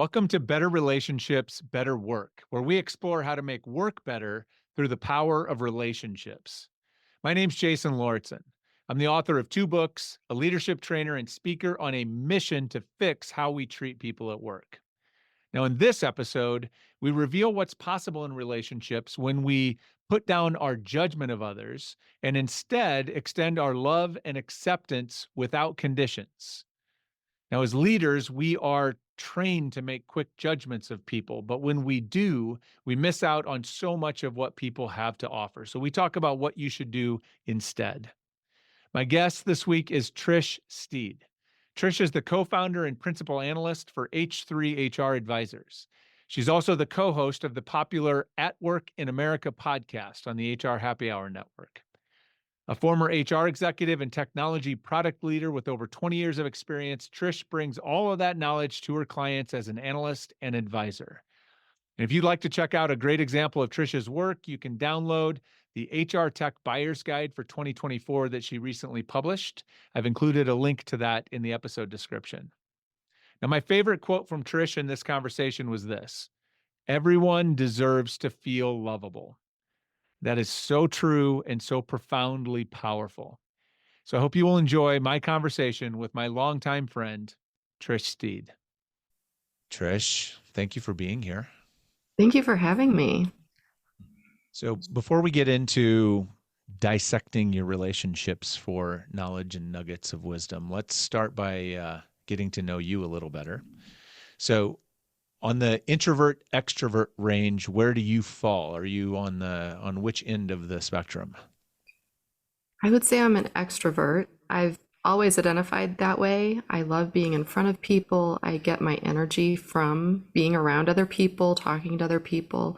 Welcome to Better Relationships, Better Work, where we explore how to make work better through the power of relationships. My name's Jason Lauritsen. I'm the author of two books, a leadership trainer and speaker on a mission to fix how we treat people at work. Now, in this episode, we reveal what's possible in relationships when we put down our judgment of others and instead extend our love and acceptance without conditions. Now, as leaders, we are trained to make quick judgments of people, but when we do, we miss out on so much of what people have to offer. So we talk about what you should do instead. My guest this week is Trish Steed. Trish is the co-founder and principal analyst for H3 HR Advisors. She's also the co-host of the popular At Work in America podcast on the HR Happy Hour Network. A former HR executive and technology product leader with over 20 years of experience, Trish brings all of that knowledge to her clients as an analyst and advisor. And if you'd like to check out a great example of Trish's work, you can download the HR Tech Buyer's Guide for 2024 that she recently published. I've included a link to that in the episode description. Now, my favorite quote from Trish in this conversation was this: "Everyone deserves to feel lovable." That is so true and so profoundly powerful. So I hope you will enjoy my conversation with my longtime friend, Trish Steed. Trish, thank you for being here. Thank you for having me. So before we get into dissecting your relationships for knowledge and nuggets of wisdom, let's start by getting to know you a little better. So on the introvert extrovert range, where do you fall? Are you on which end of the spectrum? I would say I'm an extrovert. I've always identified that way. I love being in front of people. I get my energy from being around other people, talking to other people.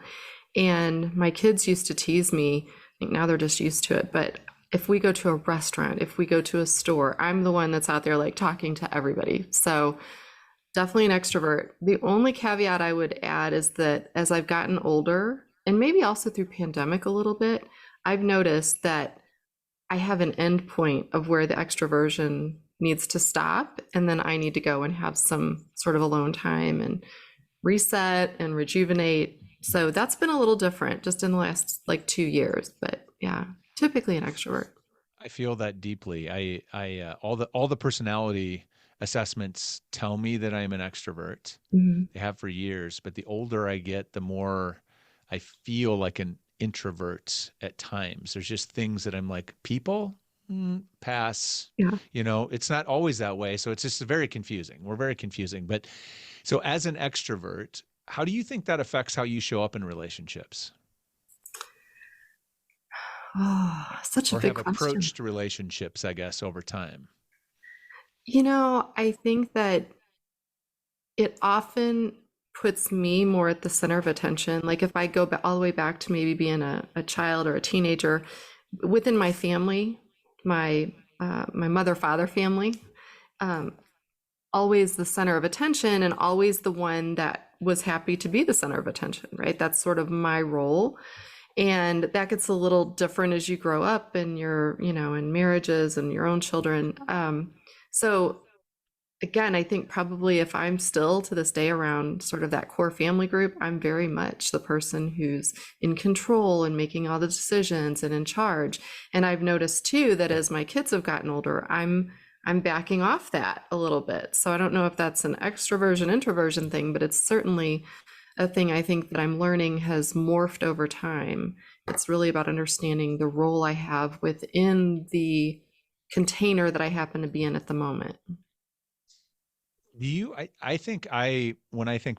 And my kids used to tease me. I think now they're just used to it. But if we go to a restaurant, if we go to a store, I'm the one that's out there like talking to everybody. So definitely an extrovert. The only caveat I would add is that as I've gotten older, and maybe also through pandemic a little bit, I've noticed that I have an end point of where the extroversion needs to stop, and then I need to go and have some sort of alone time and reset and rejuvenate. So that's been a little different just in the last like 2 years, but yeah, typically an extrovert. I feel that deeply. All the personality assessments tell me that I'm an extrovert. Mhm. They have for years, but the older I get, the more I feel like an introvert at times. There's just things that I'm like, people, pass. Yeah. It's not always that way. So it's just very confusing. We're very confusing. But so as an extrovert, how do you think that affects how you show up in relationships Oh, such a or big have question. approached relationships, I guess, over time? I think that it often puts me more at the center of attention. Like if I go all the way back to maybe being a child or a teenager within my family, my mother father family, um, always the center of attention and always the one that was happy to be the center of attention, right? That's sort of my role. And that gets a little different as you grow up and you're, in marriages and your own children. So again, I think probably if I'm still to this day around sort of that core family group, I'm very much the person who's in control and making all the decisions and in charge. And I've noticed too that as my kids have gotten older, I'm backing off that a little bit. So I don't know if that's an extroversion, introversion thing, but it's certainly a thing I think that I'm learning has morphed over time. It's really about understanding the role I have within the container that I happen to be in at the moment. When I think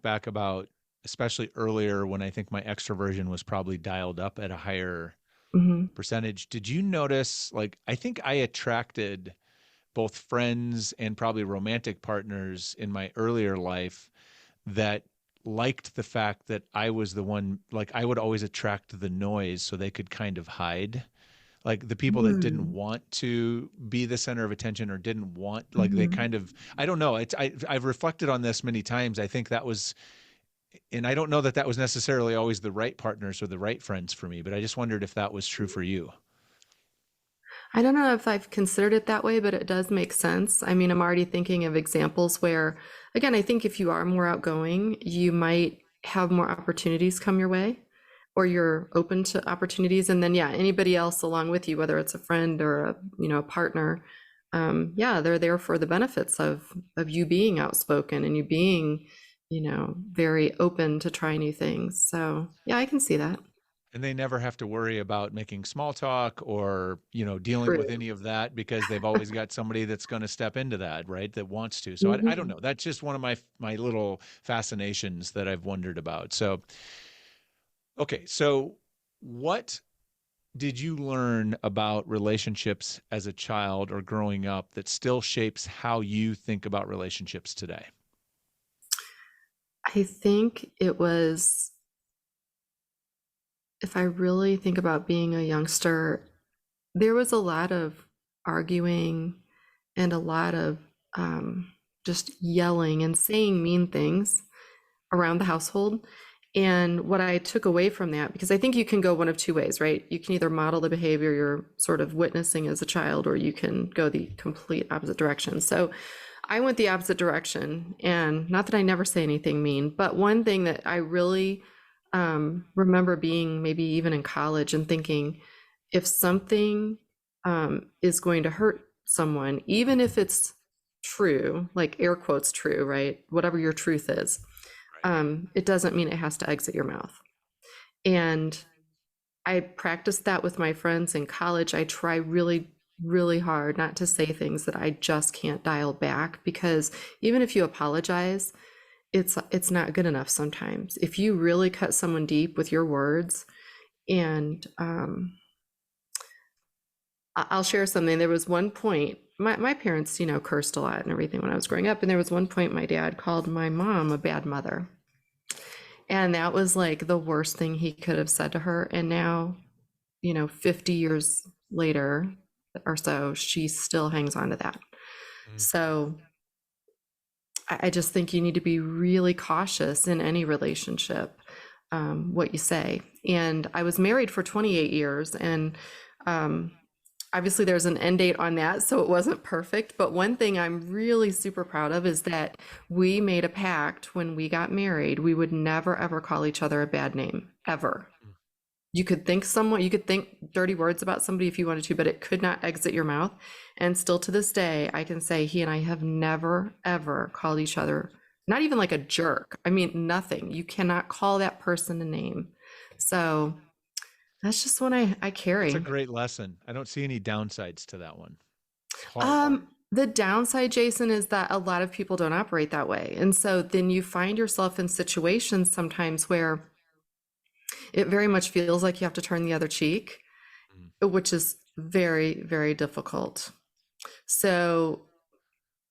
back about, especially earlier when I think my extroversion was probably dialed up at a higher Mhm. percentage, did you notice, like, I think I attracted both friends and probably romantic partners in my earlier life that liked the fact that I was the one, like I would always attract the noise so they could kind of hide. Like the people that didn't Mm. want to be the center of attention or didn't want, like they Mhm. kind of, I don't know. I've reflected on this many times. I think that was, and I don't know that that was necessarily always the right partners or the right friends for me, but I just wondered if that was true for you. I don't know if I've considered it that way, but it does make sense. I mean, I'm already thinking of examples where, again, I think if you are more outgoing, you might have more opportunities come your way, or you're open to opportunities. And then, yeah, anybody else along with you, whether it's a friend or a partner, yeah, they're there for the benefits of you being outspoken and you being, very open to try new things. So, yeah, I can see that. And they never have to worry about making small talk or, dealing with True. any of that because they've always got somebody that's going to step into that, right? That wants to. So I don't Mhm. know. That's just one of my little fascinations that I've wondered about. So, okay. So what did you learn about relationships as a child or growing up that still shapes how you think about relationships today? I think it was, if I really think about being a youngster, there was a lot of arguing and a lot of um, just yelling and saying mean things around the household. And what I took away from that, because I think you can go one of two ways, right? You can either model the behavior you're sort of witnessing as a child, or you can go the complete opposite direction. So I went the opposite direction. And not that I never say anything mean, but one thing that I really remember being maybe even in college and thinking, if something is going to hurt someone, even if it's true, like air quotes true, right? Whatever your truth is, Right. it doesn't mean it has to exit your mouth. And I practiced that with my friends in college. I try really, really hard not to say things that I just can't dial back, because even if you apologize, it's not good enough sometimes. If you really cut someone deep with your words, and I'll share something. There was one point, my parents, cursed a lot and everything when I was growing up. And there was one point my dad called my mom a bad mother. And that was like the worst thing he could have said to her. And now, 50 years later or so, she still hangs on to that. Mm. So I just think you need to be really cautious in any relationship, what you say. And I was married for 28 years, and um, obviously there's an end date on that, so it wasn't perfect. But one thing I'm really super proud of is that we made a pact when we got married. We would never ever call each other a bad name, ever. Mm. You could think dirty words about somebody if you wanted to, but it could not exit your mouth. And still to this day, I can say he and I have never, ever called each other, not even like a jerk. I mean, nothing. You cannot call that person a name. So that's just one I That's a carry. great lesson. I don't see any downsides to that one. It's hard. The downside, Jason, is that a lot of people don't operate that way. And so then you find yourself in situations sometimes where it very much feels like you have to turn the other cheek, Mm. which is very, very difficult. So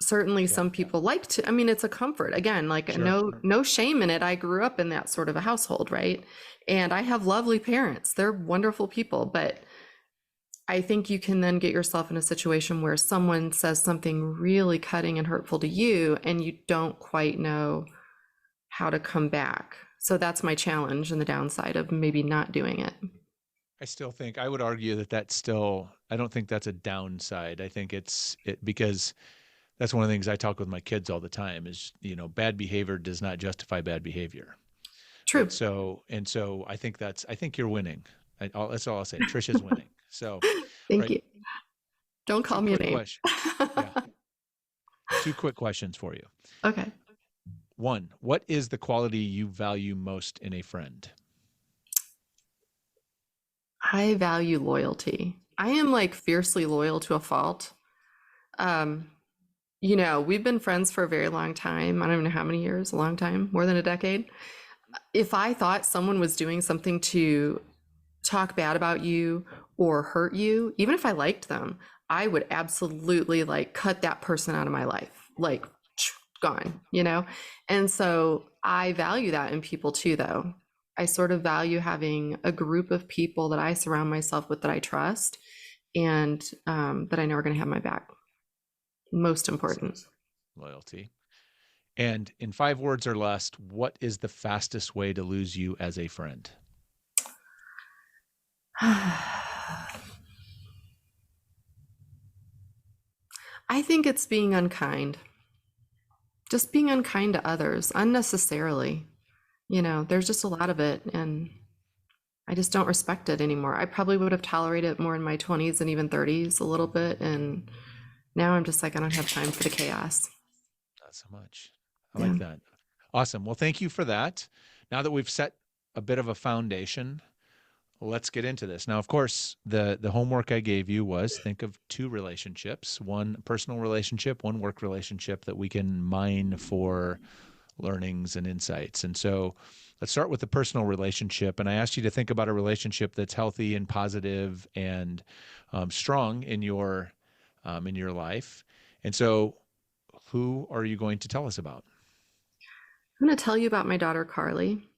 certainly Yeah. some people like to, I mean, it's a comfort. Again, like Sure. no shame in it. I grew up in that sort of a household, right? And I have lovely parents. They're wonderful people, but I think you can then get yourself in a situation where someone says something really cutting and hurtful to you and you don't quite know how to come back. So that's my challenge and the downside of maybe not doing it. I still think I would argue that that's still, I don't think that's a downside. I think because that's one of the things I talk with my kids all the time is, bad behavior does not justify bad behavior. True. Right. So I think you're winning. That's all I'll say. Trisha's winning. So, Thank right. you. Don't call Two me a quick name. questions. Yeah. Two quick questions for you. Okay. One, what is the quality you value most in a friend? I value loyalty. I am like fiercely loyal to a fault. Um, we've been friends for a very long time. I don't even know how many years, a long time, more than a decade. If I thought someone was doing something to talk bad about you or hurt you, even if I liked them, I would absolutely like cut that person out of my life, like gone. And so I value that in people too, though. I sort of value having a group of people that I surround myself with that I trust and that I know are going to have my back. Most important. Loyalty. And in 5 words or less, what is the fastest way to lose you as a friend? I think it's being unkind, just being unkind to others unnecessarily. There's just a lot of it, and I just don't respect it anymore. I probably would have tolerated it more in my 20s and even 30s a little bit, and now I'm just like, I don't have time for the chaos. Not so much. I Yeah. like that. Awesome. Well, thank you for that. Now that we've set a bit of a foundation, let's get into this. Now, of course, the homework I gave you was think of two relationships, one personal relationship, one work relationship that we can mine for learnings and insights. And so let's start with the personal relationship. And I asked you to think about a relationship that's healthy and positive and strong in your life. And so, who are you going to tell us about? I'm going to tell you about my daughter, Carly.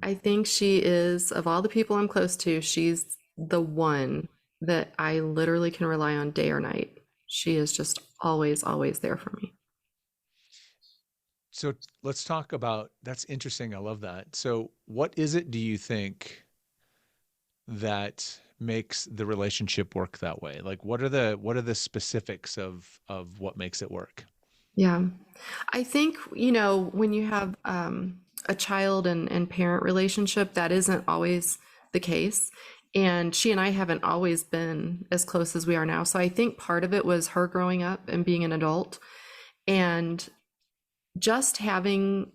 I think she is, of all the people I'm close to, she's the one that I literally can rely on day or night. She is just always, always there for me. So let's talk about that's interesting. I love that. So, what is it do you think that makes the relationship work that way? Like what are the specifics of what makes it work? Yeah. I think, when you have a child and parent relationship, that isn't always the case. And she and I haven't always been as close as we are now. So I think part of it was her growing up and being an adult and just having,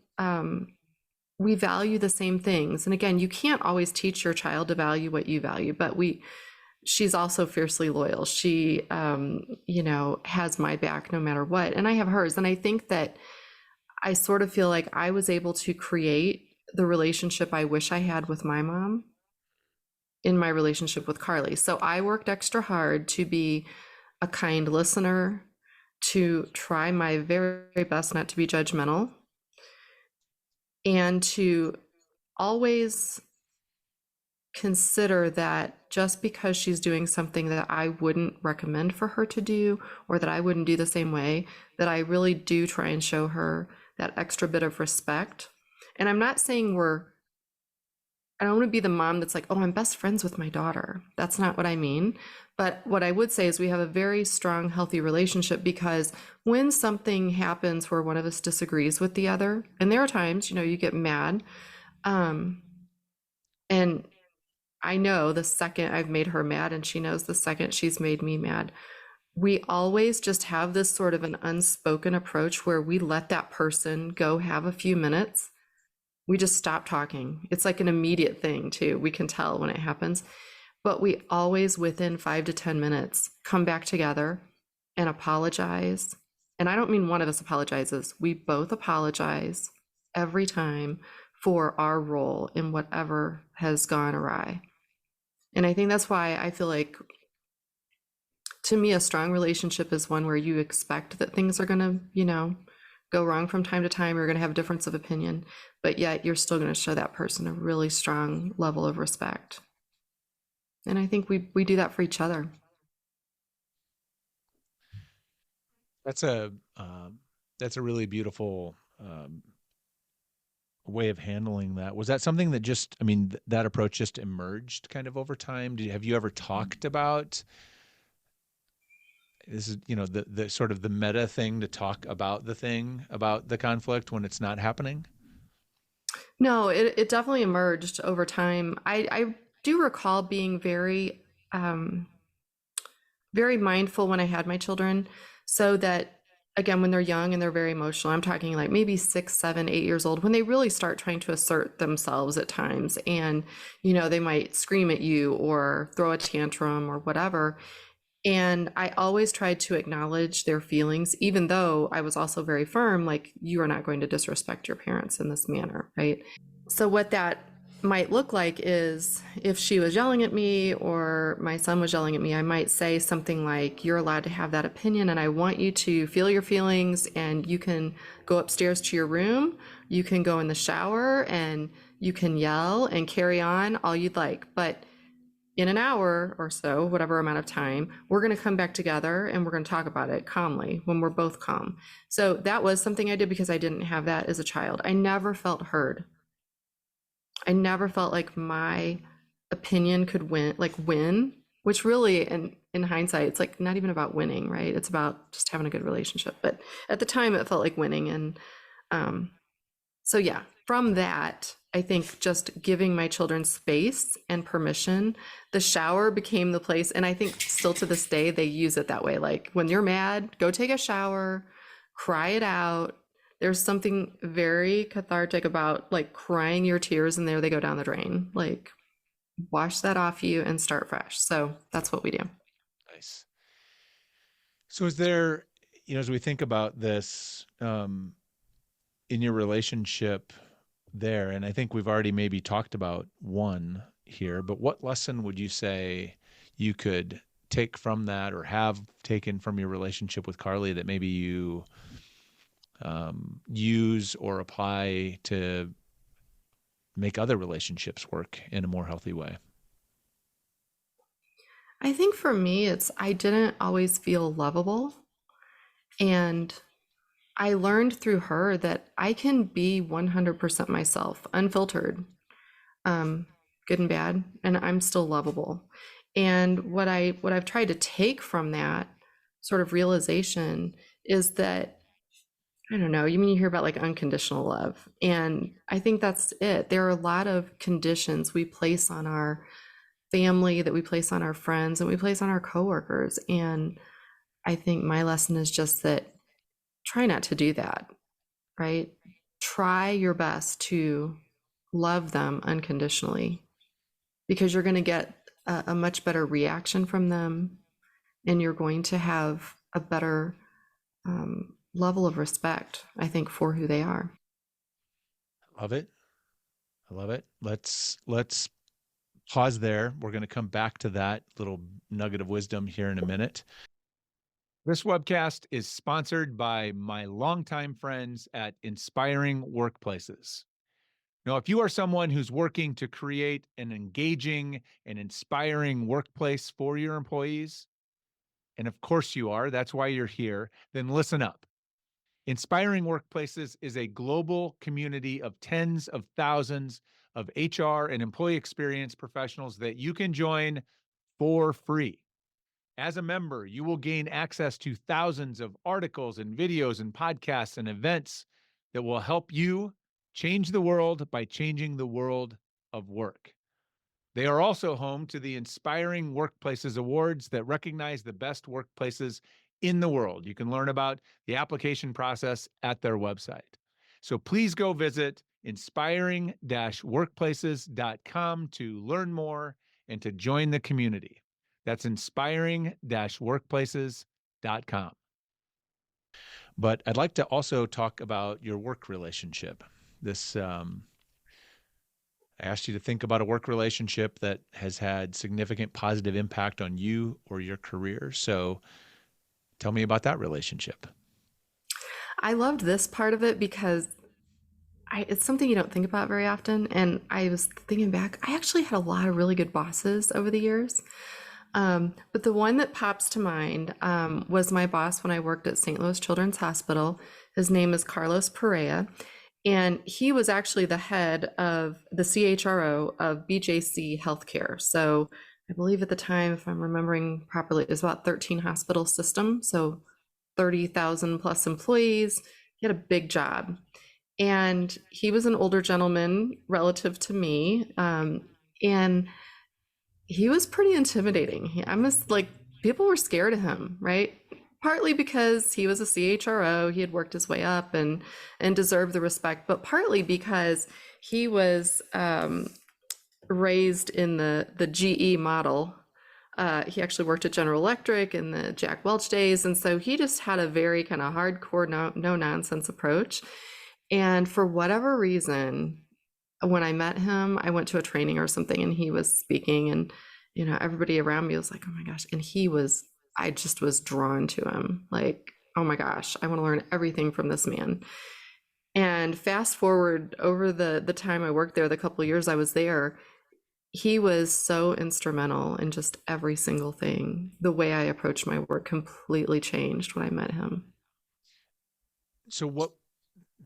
we value the same things. And again, you can't always teach your child to value what you value, but she's also fiercely loyal. She, has my back no matter what. And I have hers. And I think that I sort of feel like I was able to create the relationship I wish I had with my mom in my relationship with Carly. So I worked extra hard to be a kind listener, to try my very, very best not to be judgmental, and to always consider that just because she's doing something that I wouldn't recommend for her to do or that I wouldn't do the same way, that I really do try and show her that extra bit of respect. And I'm not saying I don't want to be the mom that's like, oh, I'm best friends with my daughter. That's not what I mean. But what I would say is we have a very strong, healthy relationship because when something happens where one of us disagrees with the other, and there are times, you get mad, and I know the second I've made her mad, and she knows the second she's made me mad. We always just have this sort of an unspoken approach where we let that person go have a few minutes. We just stop talking. It's like an immediate thing, too. We can tell when it happens. But we always, within 5 to 10 minutes, come back together and apologize. And I don't mean one of us apologizes. We both apologize every time for our role in whatever has gone awry. And I think that's why I feel like, to me, a strong relationship is one where you expect that things are going to, go wrong from time to time. You're going to have a difference of opinion, but yet you're still going to show that person a really strong level of respect. And I think we do that for each other. That's a really beautiful way of handling that. Was that something that just, I mean, that approach just emerged kind of over time? Have you ever talked about this is, the sort of the meta thing to talk about the thing about the conflict when it's not happening? No, it definitely emerged over time. I do recall being very, very mindful when I had my children so that, again, when they're young and they're very emotional, I'm talking like maybe 6, 7, 8 years old, when they really start trying to assert themselves at times and, they might scream at you or throw a tantrum or whatever. And I always tried to acknowledge their feelings, even though I was also very firm, like, you are not going to disrespect your parents in this manner, right? So, what that might look like is if she was yelling at me or my son was yelling at me, I might say something like, you're allowed to have that opinion, and I want you to feel your feelings, and you can go upstairs to your room, you can go in the shower, and you can yell and carry on all you'd like. But in an hour or so, whatever amount of time, we're going to come back together and we're going to talk about it calmly when we're both calm. So that was something I did because I didn't have that as a child. I never felt heard. I never felt like my opinion could win. which really, in hindsight, it's like not even about winning, right? It's about just having a good relationship. But at the time, it felt like winning. And um, so, yeah, from that, I think just giving my children space and permission, the shower became the place. And I think still to this day, they use it that way. Like when you're mad, go take a shower, cry it out. There's something very cathartic about like crying your tears and there they go down the drain. Like wash that off you and start fresh. So that's what we do. Nice. So is there, as we think about this, in your relationship there, and I think we've already maybe talked about one here, but what lesson would you say you could take from that or have taken from your relationship with Carly that maybe you use or apply to make other relationships work in a more healthy way? I think for me, it's I didn't always feel lovable. And I learned through her that I can be 100% myself, unfiltered, um, good and bad, and I'm still lovable. And what I've tried to take from that sort of realization is that I don't know, you mean you hear about like unconditional love, and I think that's it. There are a lot of conditions we place on our family, that we place on our friends, and we place on our coworkers. And I think my lesson is just that try not to do that, right? Try your best to love them unconditionally because you're going to get a much better reaction from them, and you're going to have a better level of respect, I think, for who they are. Love it. I love it. Let's pause there. We're going to come back to that little nugget of wisdom here in a minute. This webcast is sponsored by my longtime friends at Inspiring Workplaces. Now, if you are someone who's working to create an engaging and inspiring workplace for your employees, and of course you are, that's why you're here, then listen up. Inspiring Workplaces is a global community of tens of thousands of HR and employee experience professionals that you can join for free. As a member, you will gain access to thousands of articles and videos and podcasts and events that will help you change the world by changing the world of work. They are also home to the Inspiring Workplaces Awards that recognize the best workplaces in the world. You can learn about the application process at their website. So please go visit inspiring-workplaces.com to learn more and to join the community. That's inspiring-workplaces.com. But I'd like to also talk about your work relationship. I asked you to think about a work relationship that has had significant positive impact on you or your career. So tell me about that relationship. I loved this part of it because it's something you don't think about very often. And I was thinking back, I actually had a lot of really good bosses over the years. But the one that pops to mind was my boss when I worked at St. Louis Children's Hospital. His name is Carlos Perea, and he was actually the head of the CHRO of BJC Healthcare. So I believe at the time, if I'm remembering properly, it was about 13 hospital system, so 30,000 plus employees. He had a big job. And he was an older gentleman relative to me. And he was pretty intimidating. I must like people were scared of him, right? Partly because he was a CHRO, he had worked his way up and deserved the respect, but partly because he was raised in the GE model. He actually worked at General Electric in the Jack Welch days, and so he just had a very kind of hardcore, no nonsense approach. And for whatever reason, when I met him, I went to a training or something and he was speaking, and everybody around me was like, oh my gosh. And I just was drawn to him. Like, oh my gosh, I want to learn everything from this man. And fast forward over the time I worked there, the couple of years I was there, he was so instrumental in just every single thing. The way I approached my work completely changed when I met him. So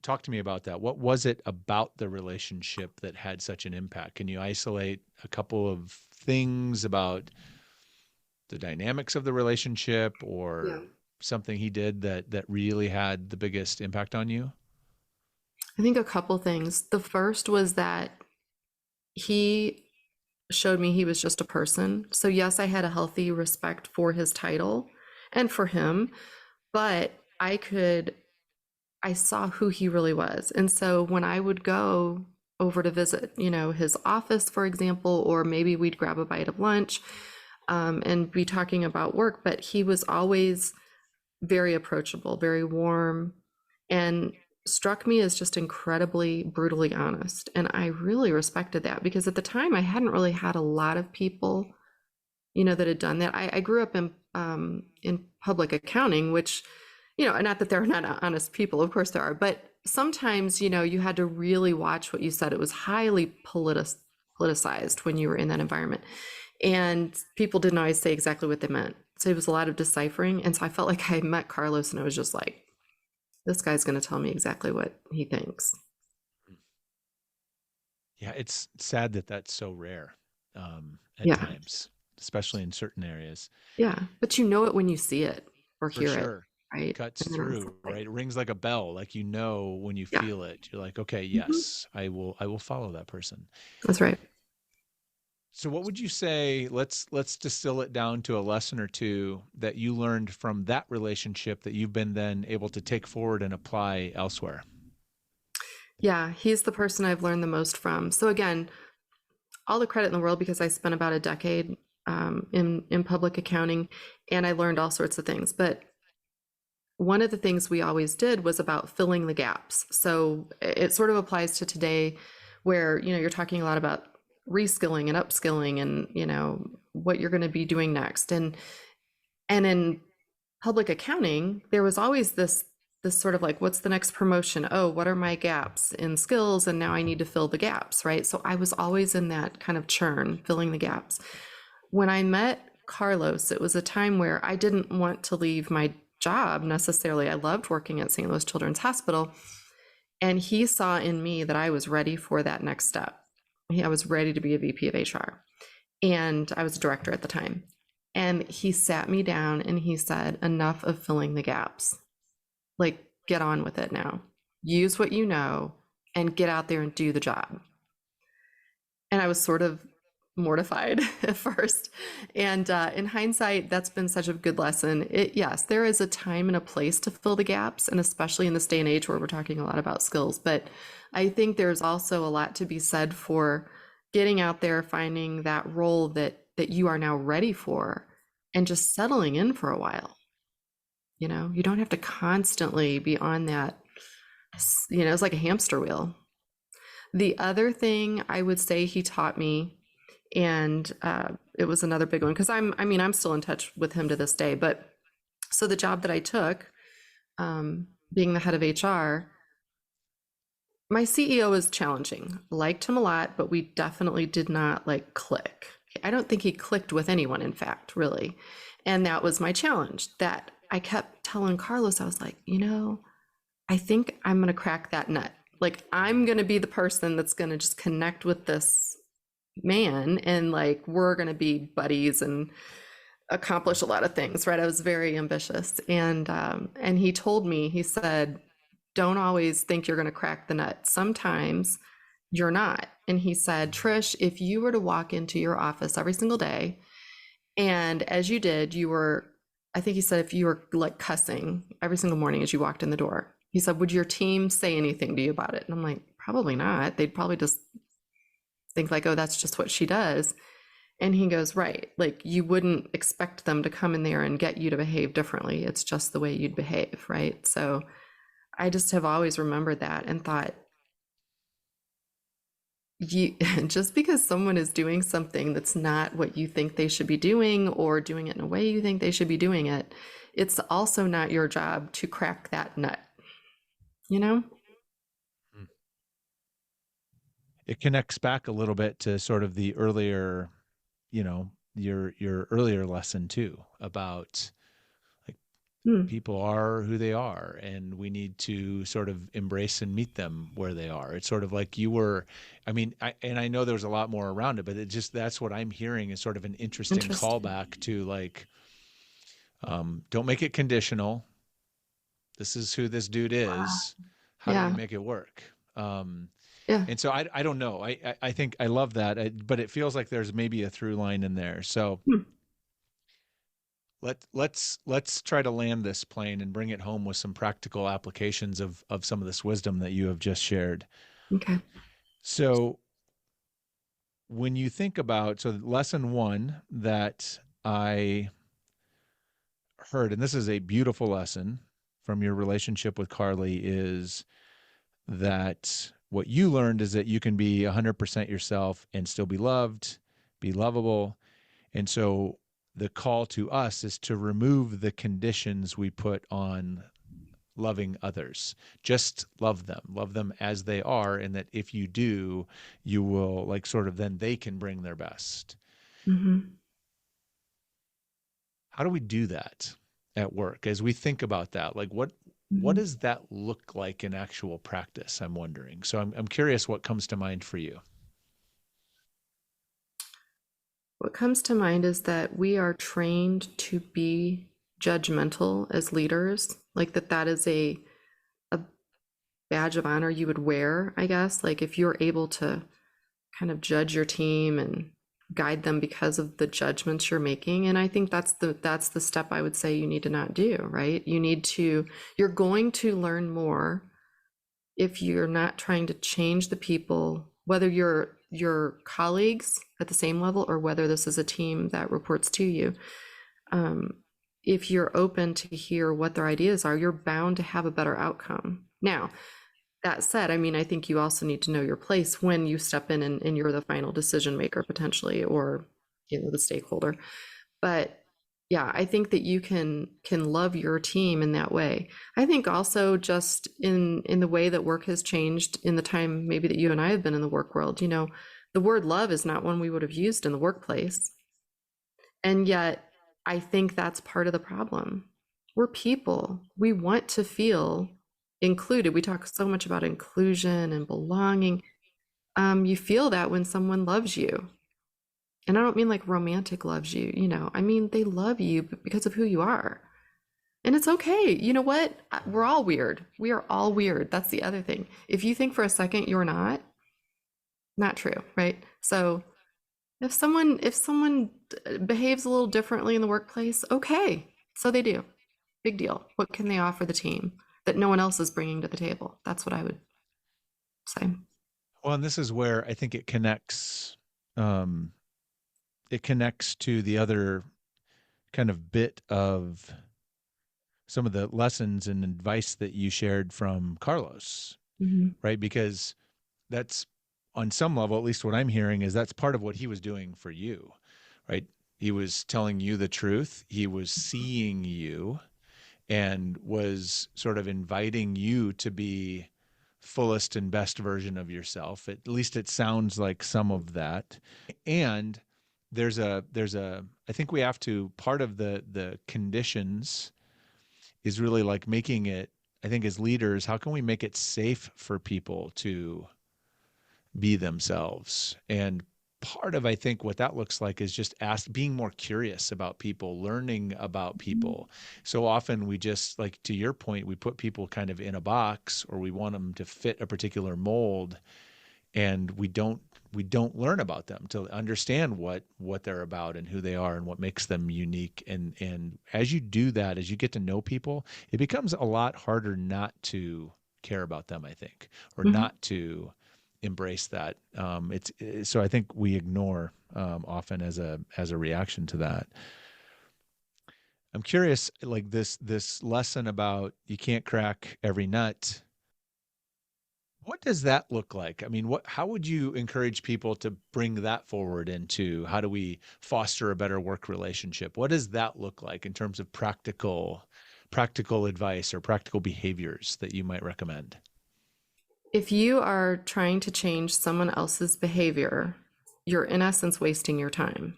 talk to me about that. What was it about the relationship that had such an impact? Can you isolate a couple of things about the dynamics of the relationship Yeah. or something he did that really had the biggest impact on you? I think a couple things. The first was that he showed me he was just a person. So, yes, I had a healthy respect for his title and for him, but I saw who he really was. And so when I would go over to visit, his office, for example, or maybe we'd grab a bite of lunch and be talking about work, but he was always very approachable, very warm, and struck me as just incredibly brutally honest. And I really respected that because at the time I hadn't really had a lot of people, that had done that. I grew up in public accounting, which, not that there are not honest people, of course there are, but sometimes, you had to really watch what you said. It was highly politicized when you were in that environment. And people didn't always say exactly what they meant. So it was a lot of deciphering. And so I felt like I met Carlos and I was just like, this guy's going to tell me exactly what he thinks. Yeah, it's sad that that's so rare at Yeah. times, especially in certain areas. Yeah. But you know it when you see it or For hear it. sure. Right. Cuts And then I was through, like, right? It rings like a bell, like when you yeah, feel it. You're like, okay, mhm, yes, I will follow that person. that's right. So what would you say, let's distill it down to a lesson or two that you learned from that relationship that you've been then able to take forward and apply elsewhere? Yeah. He's the person I've learned the most from. So again, all the credit in the world because I spent about a decade in public accounting and I learned all sorts of things. But one of the things we always did was about filling the gaps. So it sort of applies to today where, you're talking a lot about reskilling and upskilling and, what you're going to be doing next. And in public accounting, there was always this sort of like, what's the next promotion? Oh, what are my gaps in skills? And now I need to fill the gaps, right? So I was always in that kind of churn, filling the gaps. When I met Carlos, it was a time where I didn't want to leave my job necessarily. I loved working at St. Louis Children's Hospital. And he saw in me that I was ready for that next step. I was ready to be a VP of HR. And I was a director at the time. And he sat me down and he said, enough of filling the gaps. Like, get on with it now. Use what you know and get out there and do the job. And I was sort of mortified at first. And in hindsight, that's been such a good lesson. Yes, there is a time and a place to fill the gaps, and especially in this day and age where we're talking a lot about skills. But I think there's also a lot to be said for getting out there, finding that role that you are now ready for, and just settling in for a while. You don't have to constantly be on that. It's like a hamster wheel. The other thing I would say he taught me, and it was another big one because I'm still in touch with him to this day. But so the job that I took, being the head of HR, my CEO was challenging. Liked him a lot, but we definitely did not like click. I don't think he clicked with anyone, in fact, really. And that was my challenge. That I kept telling Carlos, I was like, I think I'm going to crack that nut. Like, I'm going to be the person that's going to just connect with this man and like we're going to be buddies and accomplish a lot of things, right? I was very ambitious. And he told me, he said, don't always think you're going to crack the nut. Sometimes you're not. And he said, Trish, if you were to walk into your office every single day and as you did, I think he said, if you were like cussing every single morning as you walked in the door, he said, would your team say anything to you about it? And I'm like, probably not. They'd probably just think like, oh, that's just what she does. And he goes, right, like you wouldn't expect them to come in there and get you to behave differently. It's just the way you'd behave, right? So I just have always remembered that and thought, you just because someone is doing something that's not what you think they should be doing or doing it in a way you think they should be doing it, it's also not your job to crack that nut, you know? Mm. It connects back a little bit to sort of the earlier, your earlier lesson too about like Hmm. People are who they are, and we need to sort of embrace and meet them where they are. It's sort of like you were, I mean, and I know there's a lot more around it, but it just, that's what I'm hearing is sort of an interesting Interesting. callback to like, don't make it conditional. This is who this dude Wow. is. How do we Yeah. make it work? Um, Yeah. and so I don't know. I think I love that, but it feels like there's maybe a through line in there. So Hmm. let's try to land this plane and bring it home with some practical applications of some of this wisdom that you have just shared. Okay. So when you think about, so lesson one that I heard, and this is a beautiful lesson from your relationship with Carly, is that what you learned is that you can be 100% yourself and still be loved, be lovable. And so the call to us is to remove the conditions we put on loving others. Just love them as they are. And that if you do, you will, like, sort of, then they can bring their best. Hmm. How do we do that at work as we think about that? Like, what Hmm. does that look like in actual practice? I'm wondering. So I'm curious what comes to mind for you. What comes to mind is that we are trained to be judgmental as leaders, like that is a badge of honor you would wear, I guess. Like if you're able to kind of judge your team and guide them because of the judgments you're making. And I think that's the step I would say you need to not do, right? You're going to learn more if you're not trying to change the people, whether you're your colleagues at the same level or whether this is a team that reports to you. um, if you're open to hear what their ideas are, you're bound to have a better outcome. Now, that said, I mean, I think you also need to know your place when you step in and you're the final decision maker potentially, or the stakeholder. But yeah, I think that you can love your team in that way. I think also just in the way that work has changed in the time maybe that you and I have been in the work world, the word love is not one we would have used in the workplace. And yet, I think that's part of the problem. We're people. We want to feel included. We talk so much about inclusion and belonging. You feel that when someone loves you. And I don't mean like romantic loves you, I mean they love you because of who you are. And it's okay. You know what? We're all weird. We are all weird. That's the other thing. If you think for a second you're not true, right? So if someone behaves a little differently in the workplace, okay, so they do. Big deal. What can they offer the team that no one else is bringing to the table? That's what I would say. Well, and this is where I think um, it connects to the other kind of bit of some of the lessons and advice that you shared from Carlos, Hmm. right? Because that's, on some level, at least what I'm hearing, is that's part of what he was doing for you, right? He was telling you the truth. He was seeing you and was sort of inviting you to be fullest and best version of yourself. At least it sounds like some of that. And there's a I think we have to, part of the conditions is really like making it, I think as leaders, how can we make it safe for people to be themselves? And part of, I think, what that looks like is just being more curious about people, learning about people. So often we just, like, to your point, we put people kind of in a box, or we want them to fit a particular mold, and we don't learn about them to understand what they're about and who they are and what makes them unique. And as you do that, as you get to know people, it becomes a lot harder not to care about them, I think, or Hmm. not to embrace that. So I think we ignore, often, as a reaction to that. I'm curious, like, this lesson about you can't crack every nut. What does that look like? I mean, how would you encourage people to bring that forward into how do we foster a better work relationship? What does that look like in terms of practical advice or practical behaviors that you might recommend? If you are trying to change someone else's behavior, you're in essence wasting your time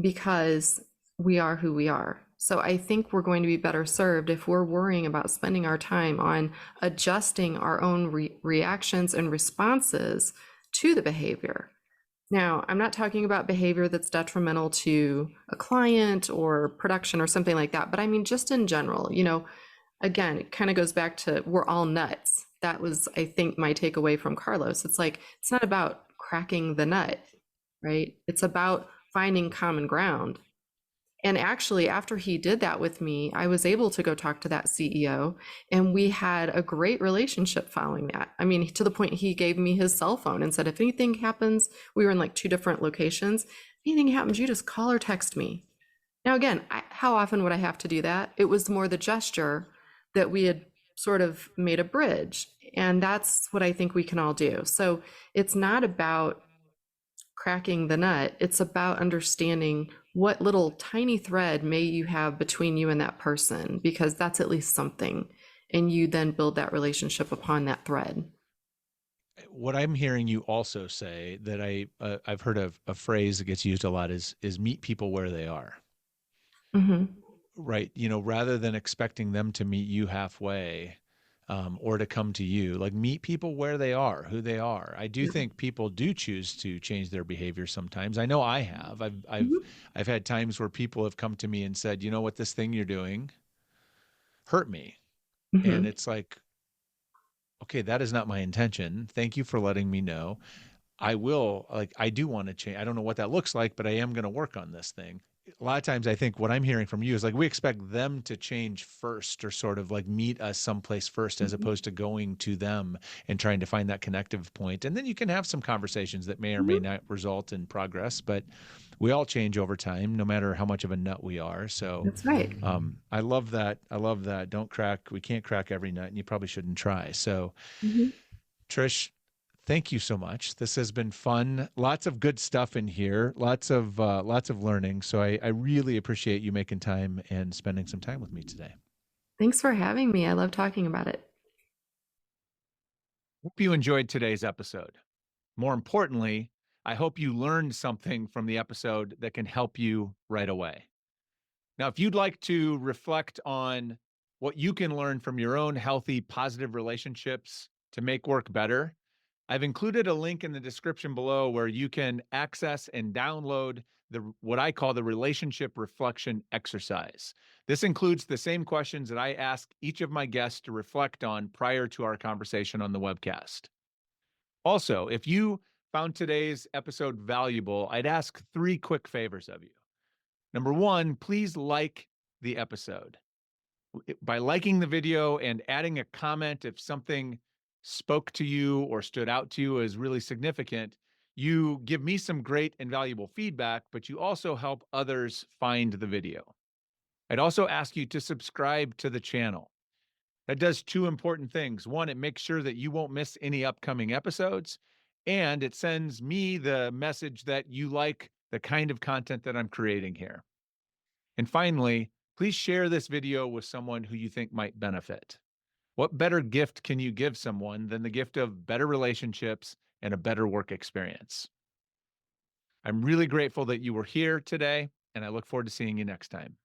because we are who we are. So I think we're going to be better served if we're worrying about spending our time on adjusting our own reactions and responses to the behavior. Now, I'm not talking about behavior that's detrimental to a client or production or something like that, but I mean, just in general, again, it kind of goes back to we're all nuts. That was, I think, my takeaway from Carlos. It's like, it's not about cracking the nut, right? It's about finding common ground. And actually, after he did that with me, I was able to go talk to that CEO, and we had a great relationship following that. I mean, to the point he gave me his cell phone and said, if anything happens, we were in like 2 different locations. If anything happens, you just call or text me. Now, again, how often would I have to do that? It was more the gesture that we had sort of made a bridge. And that's what I think we can all do. So it's not about cracking the nut, it's about understanding what little tiny thread may you have between you and that person, because that's at least something. And you then build that relationship upon that thread. What I'm hearing you also say that I've heard of a phrase that gets used a lot is meet people where they are. Mm-hmm. Right. Rather than expecting them to meet you halfway, or to come to you, like meet people where they are, who they are. I do Yeah. think people do choose to change their behavior sometimes. I know I have. Mm-hmm. I've had times where people have come to me and said, you know what, this thing you're doing hurt me. And Mm-hmm. it's like, okay, that is not my intention. Thank you for letting me know. I do want to change. I don't know what that looks like, but I am going to work on this thing. A lot of times I think what I'm hearing from you is like we expect them to change first or sort of like meet us someplace first as opposed to going to them and trying to find that connective point. And then you can have some conversations that may or may Mm-hmm. not result in progress, but we all change over time, no matter how much of a nut we are. So That's right. I love that. I love that. We can't crack every nut, and you probably shouldn't try. So, Mm-hmm. Trish, thank you so much. This has been fun. Lots of good stuff in here. Lots of learning. So I really appreciate you making time and spending some time with me today. Thanks for having me. I love talking about it. Hope you enjoyed today's episode. More importantly, I hope you learned something from the episode that can help you right away. Now, if you'd like to reflect on what you can learn from your own healthy, positive relationships to make work better, I've included a link in the description below where you can access and download what I call the relationship reflection exercise. This includes the same questions that I ask each of my guests to reflect on prior to our conversation on the webcast. Also, if you found today's episode valuable, I'd ask 3 quick favors of you. Number 1, please like the episode. By liking the video and adding a comment if something spoke to you or stood out to you as really significant, you give me some great and valuable feedback, but you also help others find the video. I'd also ask you to subscribe to the channel. That does 2 important things. One, it makes sure that you won't miss any upcoming episodes, and it sends me the message that you like the kind of content that I'm creating here. And finally, please share this video with someone who you think might benefit. What better gift can you give someone than the gift of better relationships and a better work experience? I'm really grateful that you were here today, and I look forward to seeing you next time.